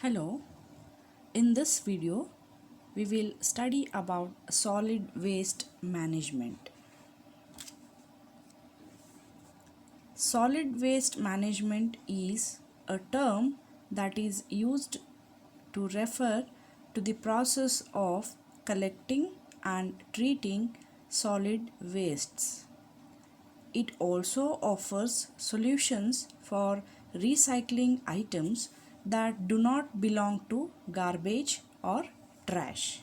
Hello, in this video we will study about solid waste management. Solid waste management is a term that is used to refer to the process of collecting and treating solid wastes. It also offers solutions for recycling items that do not belong to garbage or trash.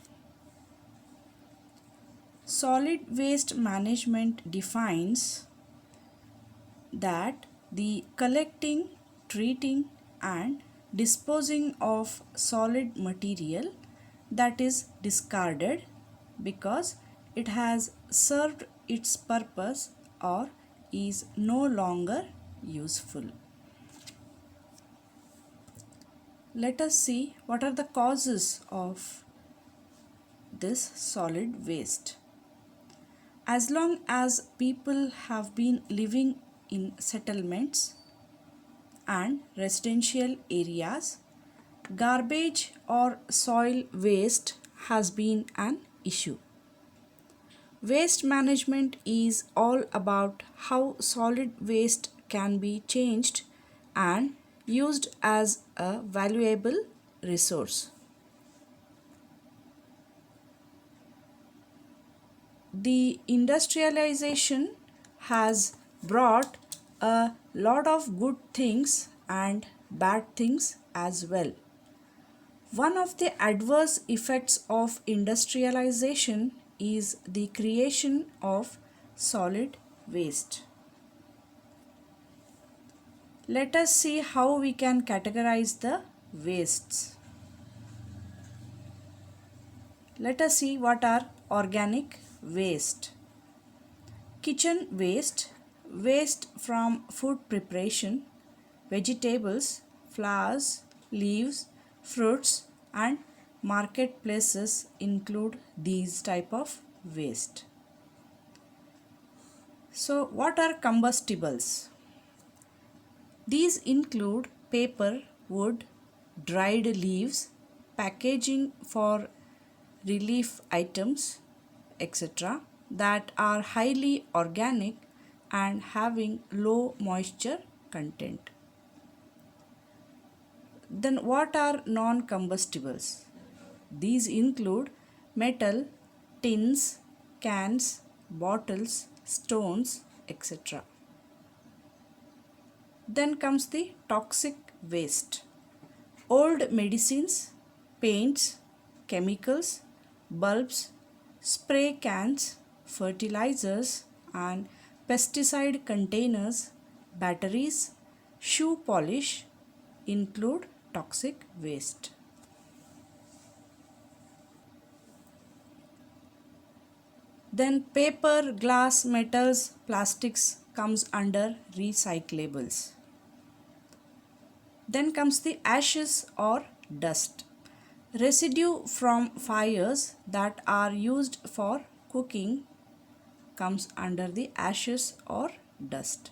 Solid waste management defines that the collecting, treating, and disposing of solid material that is discarded because it has served its purpose or is no longer useful. Let us see what are the causes of this solid waste. As long as people have been living in settlements and residential areas, garbage or soil waste has been an issue. Waste management is all about how solid waste can be changed and used as a valuable resource. The industrialization has brought a lot of good things and bad things as well. One of the adverse effects of industrialization is the creation of solid waste. Let us see how we can categorize the wastes. Let us see what are organic waste. Kitchen waste, waste from food preparation, vegetables, flowers, leaves, fruits and marketplaces include these type of waste. So what are combustibles? These include paper, wood, dried leaves, packaging for relief items, etc., that are highly organic and having low moisture content. Then, what are non combustibles? These include metal, tins, cans, bottles, stones, etc. Then comes the toxic waste. Old medicines, paints, chemicals, bulbs, spray cans, fertilizers and pesticide containers, batteries, shoe polish include toxic waste. Then paper, glass, metals, plastics comes under recyclables. Then comes the ashes or dust. Residue from fires that are used for cooking comes under the ashes or dust.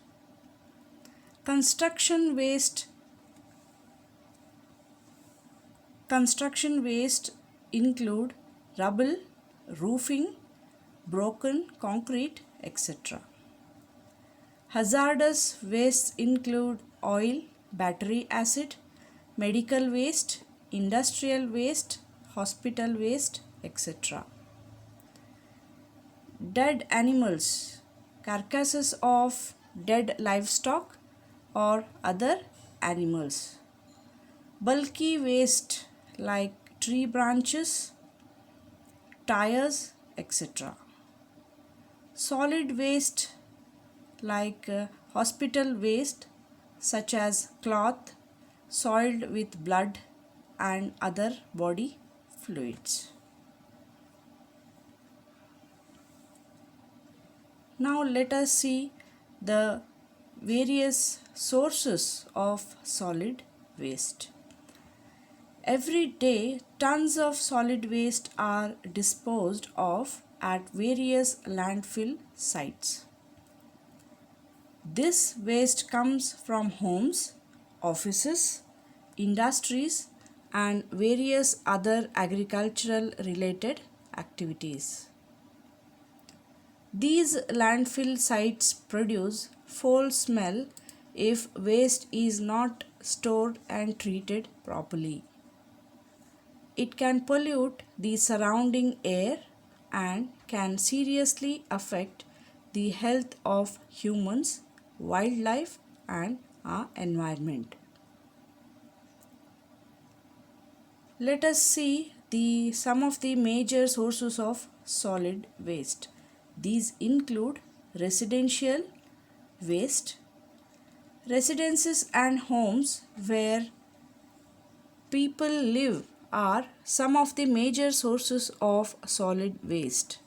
Construction waste include rubble, roofing, broken concrete, etc. Hazardous wastes include oil, battery acid, medical waste, industrial waste, hospital waste, etc. Dead animals, carcasses of dead livestock or other animals. Bulky waste like tree branches, tires, etc. Solid waste like hospital waste such as cloth soiled with blood and other body fluids. Now let us see the various sources of solid waste. Every day, tons of solid waste are disposed of at various landfill sites. This waste comes from homes, offices, industries, and various other agricultural related activities. These landfill sites produce foul smell if waste is not stored and treated properly. It can pollute the surrounding air and can seriously affect the health of humans, wildlife, and our environment. Let us see some of the major sources of solid waste. These include residential waste, residences and homes where people live are some of the major sources of solid waste.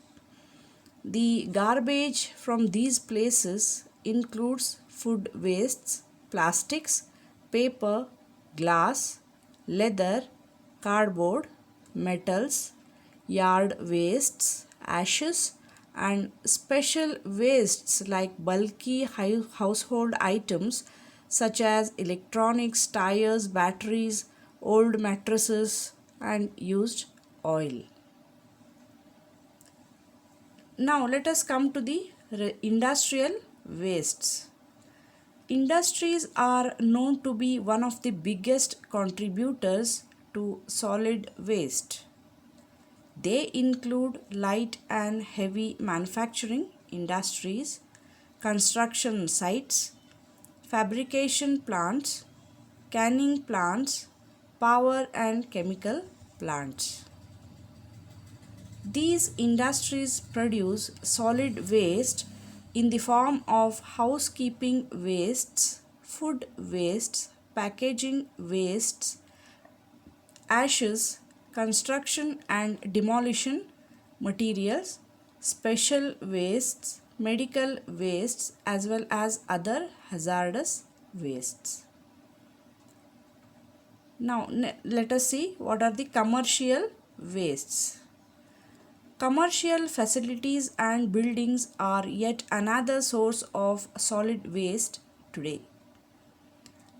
The garbage from these places includes food wastes, plastics, paper, glass, leather, cardboard, metals, yard wastes, ashes, and special wastes like bulky household items such as electronics, tires, batteries, old mattresses, and used oil. Now let us come to the industrial wastes. Industries are known to be one of the biggest contributors to solid waste. They include light and heavy manufacturing industries, construction sites, fabrication plants, canning plants, power and chemical plants. These industries produce solid waste in the form of housekeeping wastes, food wastes, packaging wastes, ashes, construction and demolition materials, special wastes, medical wastes, as well as other hazardous wastes. Now, let us see what are the commercial wastes. Commercial facilities and buildings are yet another source of solid waste today.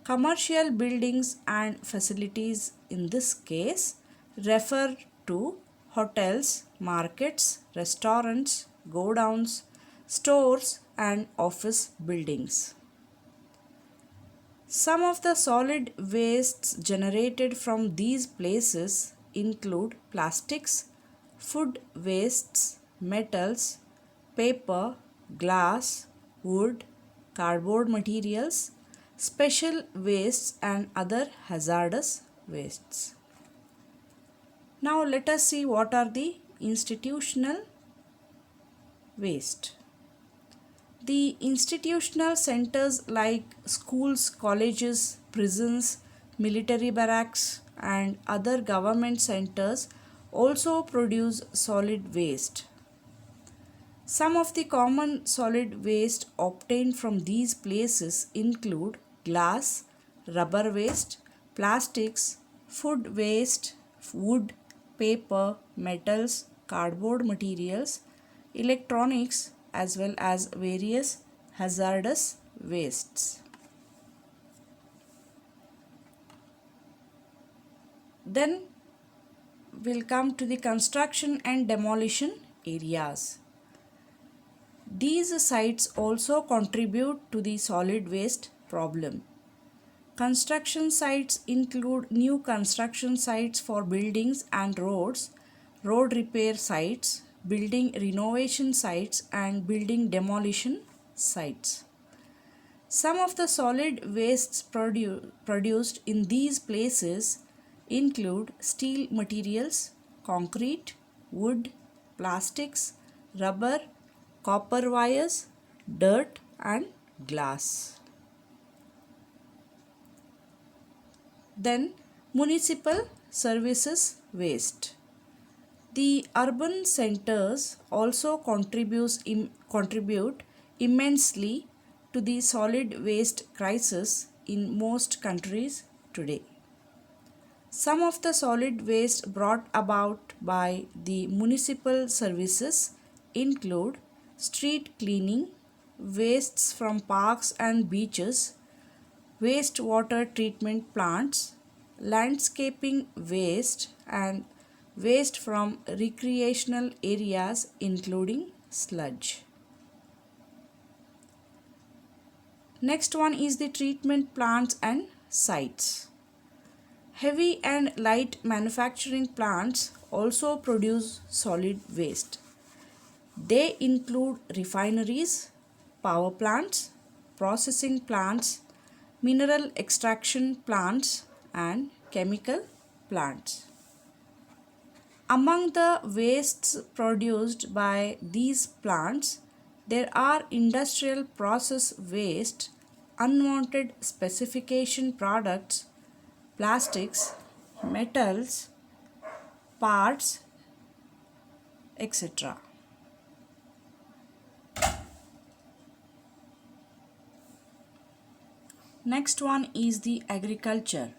Commercial buildings and facilities in this case refer to hotels, markets, restaurants, godowns, stores, and office buildings. Some of the solid wastes generated from these places include plastics, food wastes, metals, paper, glass, wood, cardboard materials, special wastes, and other hazardous wastes. Now let us see what are the institutional waste. The institutional centers like schools, colleges, prisons, military barracks, and other government centers also produce solid waste. Some of the common solid waste obtained from these places include glass, rubber waste, plastics, food waste, wood, paper, metals, cardboard materials, electronics, as well as various hazardous wastes. Then we'll come to the construction and demolition areas. These sites also contribute to the solid waste problem. Construction sites include new construction sites for buildings and roads, road repair sites, building renovation sites, and building demolition sites. Some of the solid wastes produced in these places include steel materials, concrete, wood, plastics, rubber, copper wires, dirt, and glass. Then, municipal services waste. The urban centers also contribute immensely to the solid waste crisis in most countries today. Some of the solid waste brought about by the municipal services include street cleaning, wastes from parks and beaches, wastewater treatment plants, landscaping waste and waste from recreational areas including sludge. Next one is the treatment plants and sites. Heavy and light manufacturing plants also produce solid waste. They include refineries, power plants, processing plants, mineral extraction plants, and chemical plants. Among the wastes produced by these plants, there are industrial process waste, unwanted specification products, plastics, metals, parts, etc. Next one is the agriculture.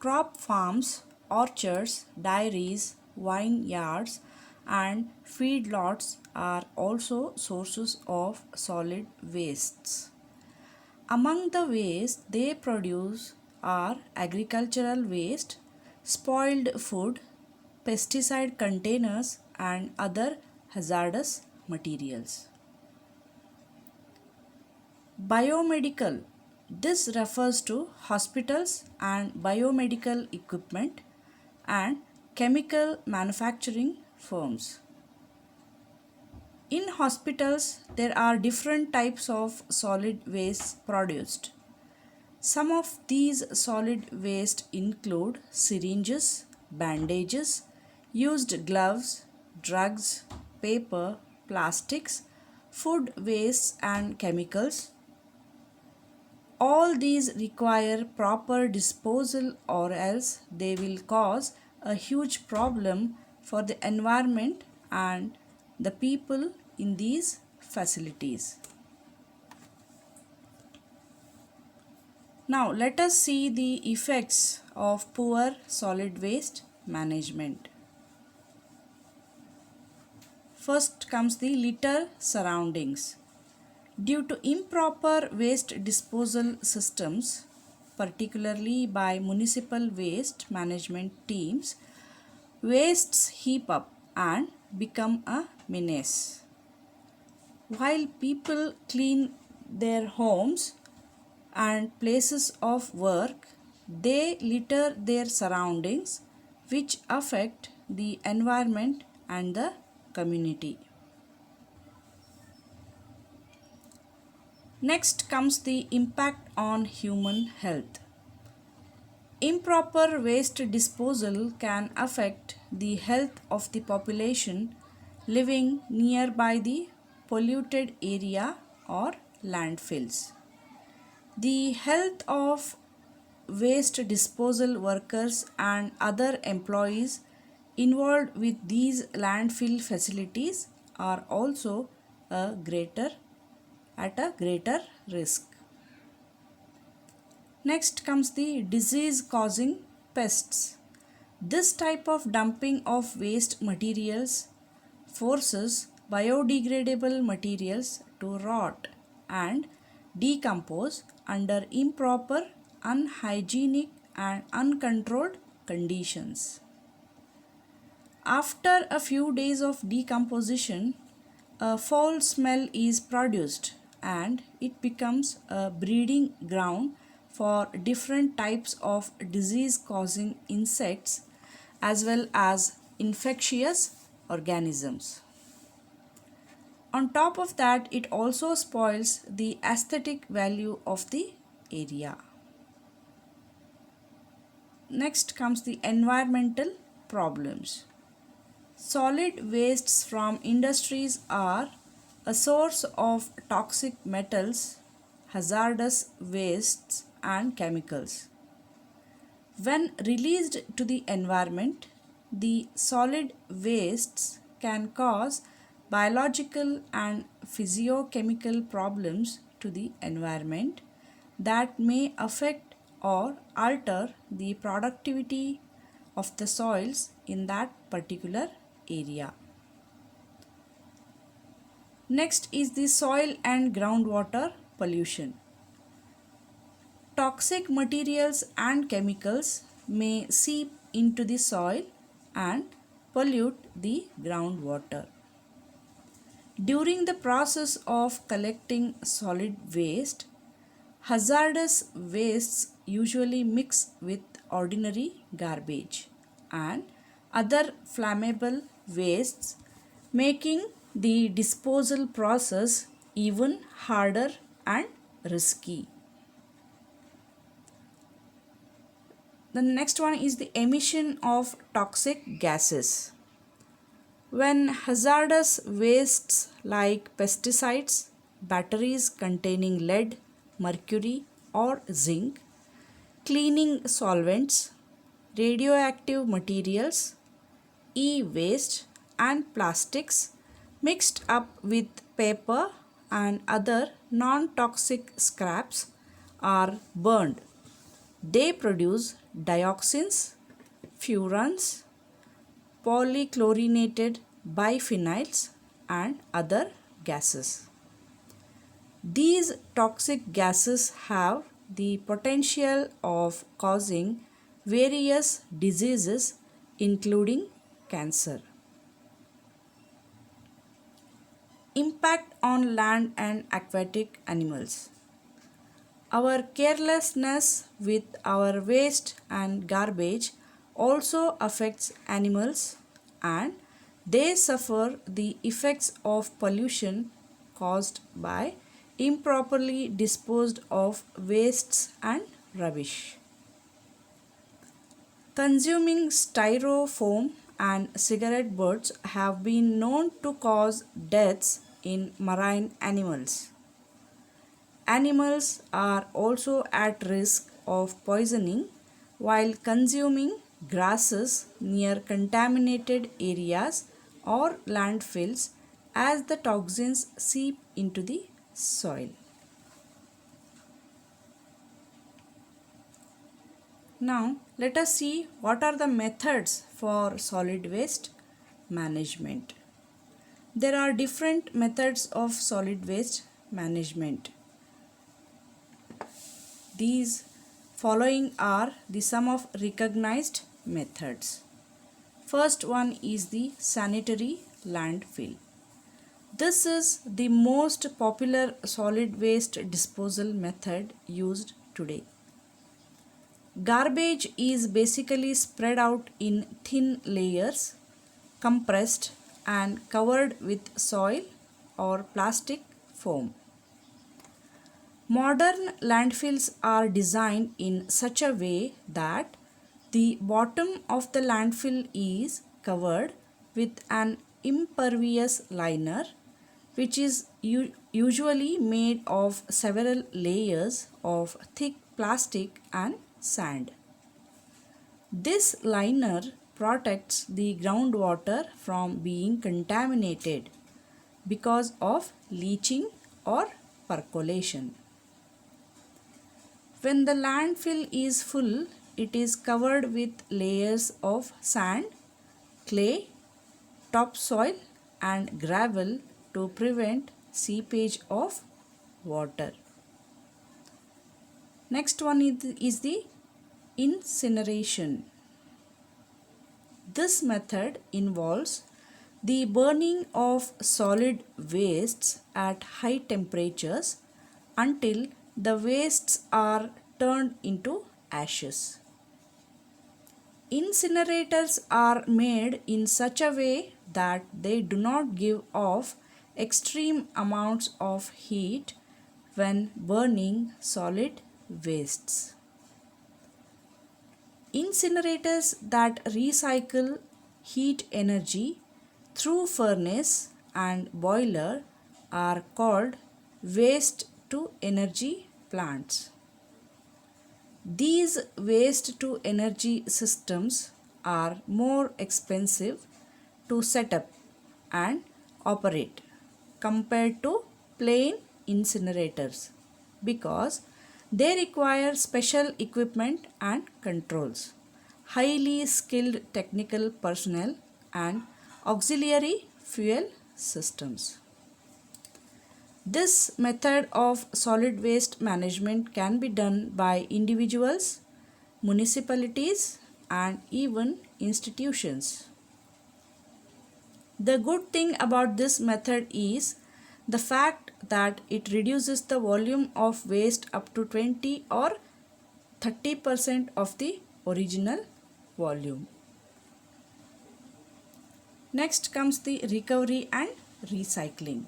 Crop farms, orchards, dairies, vineyards, and feedlots are also sources of solid wastes. Among the waste they produce are agricultural waste, spoiled food, pesticide containers, and other hazardous materials. Biomedical. This refers to hospitals and biomedical equipment and chemical manufacturing firms. In hospitals, there are different types of solid waste produced. Some of these solid waste include syringes, bandages, used gloves, drugs, paper, plastics, food wastes, and chemicals. All these require proper disposal or else they will cause a huge problem for the environment and the people in these facilities. Now let us see the effects of poor solid waste management. First comes the litter surroundings. Due to improper waste disposal systems, particularly by municipal waste management teams, wastes heap up and become a menace. While people clean their homes and places of work, they litter their surroundings, which affect the environment and the community. Next comes the impact on human health. Improper waste disposal can affect the health of the population living nearby the polluted area or landfills. The health of waste disposal workers and other employees involved with these landfill facilities are also at a greater risk. Next comes the disease causing pests. This type of dumping of waste materials forces biodegradable materials to rot and decompose under improper, unhygienic, and uncontrolled conditions. After a few days of decomposition, a foul smell is produced and it becomes a breeding ground for different types of disease causing insects as well as infectious organisms. On top of that, it also spoils the aesthetic value of the area. Next comes the environmental problems. Solid wastes from industries are a source of toxic metals, hazardous wastes, and chemicals. When released to the environment, the solid wastes can cause biological and physiochemical problems to the environment that may affect or alter the productivity of the soils in that particular area. Next is the soil and groundwater pollution. Toxic materials and chemicals may seep into the soil and pollute the groundwater. During the process of collecting solid waste, hazardous wastes usually mix with ordinary garbage and other flammable wastes, making the disposal process even harder and risky. The next one is the emission of toxic gases. When hazardous wastes like pesticides, batteries containing lead, mercury, or zinc, cleaning solvents, radioactive materials, e waste, and plastics mixed up with paper and other non toxic scraps are burned. They produce dioxins, furans, polychlorinated biphenyls, and other gases. These toxic gases have the potential of causing various diseases, including cancer. Impact on land and aquatic animals. Our carelessness with our waste and garbage also affects animals, and they suffer the effects of pollution caused by improperly disposed of wastes and rubbish. Consuming styrofoam and cigarette butts have been known to cause deaths in marine animals. Animals are also at risk of poisoning while consuming grasses near contaminated areas or landfills as the toxins seep into the soil. Now, let us see what are the methods for solid waste management. There are different methods of solid waste management. These following are the some of recognized methods. First one is the sanitary landfill. This is the most popular solid waste disposal method used today. Garbage is basically spread out in thin layers, compressed and covered with soil or plastic foam. Modern landfills are designed in such a way that the bottom of the landfill is covered with an impervious liner, which is usually made of several layers of thick plastic and sand. This liner protects the groundwater from being contaminated because of leaching or percolation. When the landfill is full, it is covered with layers of sand, clay, topsoil, and gravel to prevent seepage of water. Next one is the incineration. This method involves the burning of solid wastes at high temperatures until the wastes are turned into ashes. Incinerators are made in such a way that they do not give off extreme amounts of heat when burning solid wastes. Incinerators that recycle heat energy through furnace and boiler are called waste to energy plants. These waste to energy systems are more expensive to set up and operate compared to plain incinerators because they require special equipment and controls, highly skilled technical personnel, and auxiliary fuel systems. This method of solid waste management can be done by individuals, municipalities, and even institutions. The good thing about this method is the fact that it reduces the volume of waste up to 20 or 30% of the original volume. Next comes the recovery and recycling.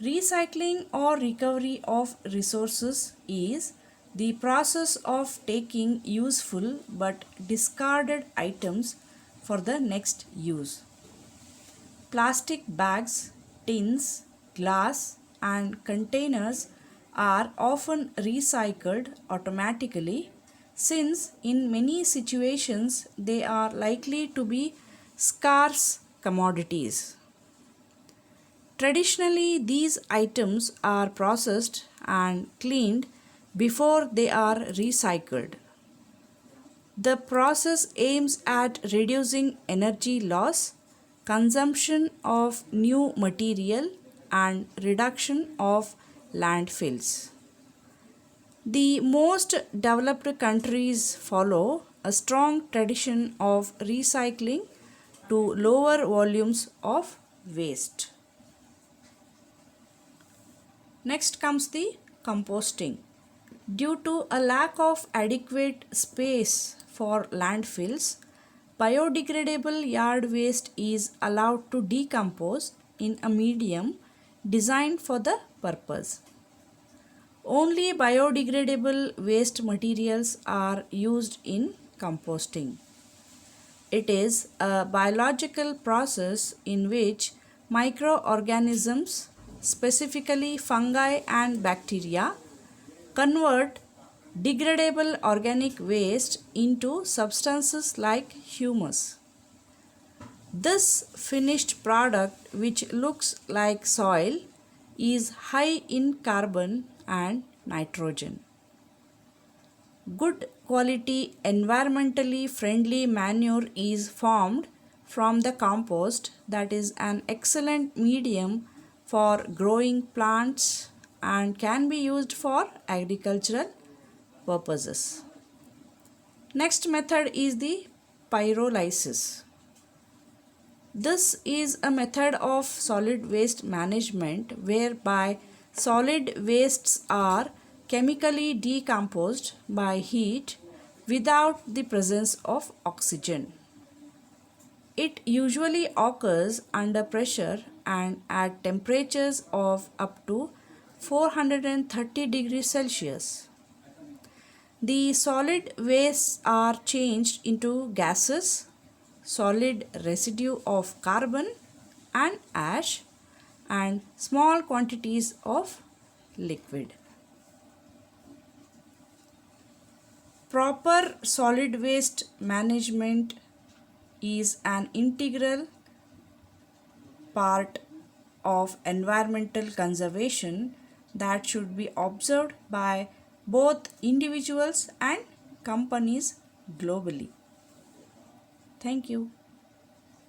Recycling or recovery of resources is the process of taking useful but discarded items for the next use. Plastic bags, tins, glass, and containers are often recycled automatically since in many situations they are likely to be scarce commodities. Traditionally, these items are processed and cleaned before they are recycled. The process aims at reducing energy loss, consumption of new material, and reduction of landfills. The most developed countries follow a strong tradition of recycling to lower volumes of waste. Next comes the composting. Due to a lack of adequate space for landfills, biodegradable yard waste is allowed to decompose in a medium designed for the purpose. Only biodegradable waste materials are used in composting. It is a biological process in which microorganisms, specifically fungi and bacteria, convert degradable organic waste into substances like humus. This finished product, which looks like soil, is high in carbon and nitrogen. Good quality, environmentally friendly manure is formed from the compost, that is an excellent medium for growing plants and can be used for agricultural purposes. Next method is the pyrolysis. This is a method of solid waste management whereby solid wastes are chemically decomposed by heat without the presence of oxygen. It usually occurs under pressure and at temperatures of up to 430 degrees Celsius. The solid wastes are changed into gases, solid residue of carbon and ash, and small quantities of liquid. Proper solid waste management is an integral part of environmental conservation that should be observed by both individuals and companies globally. Thank you.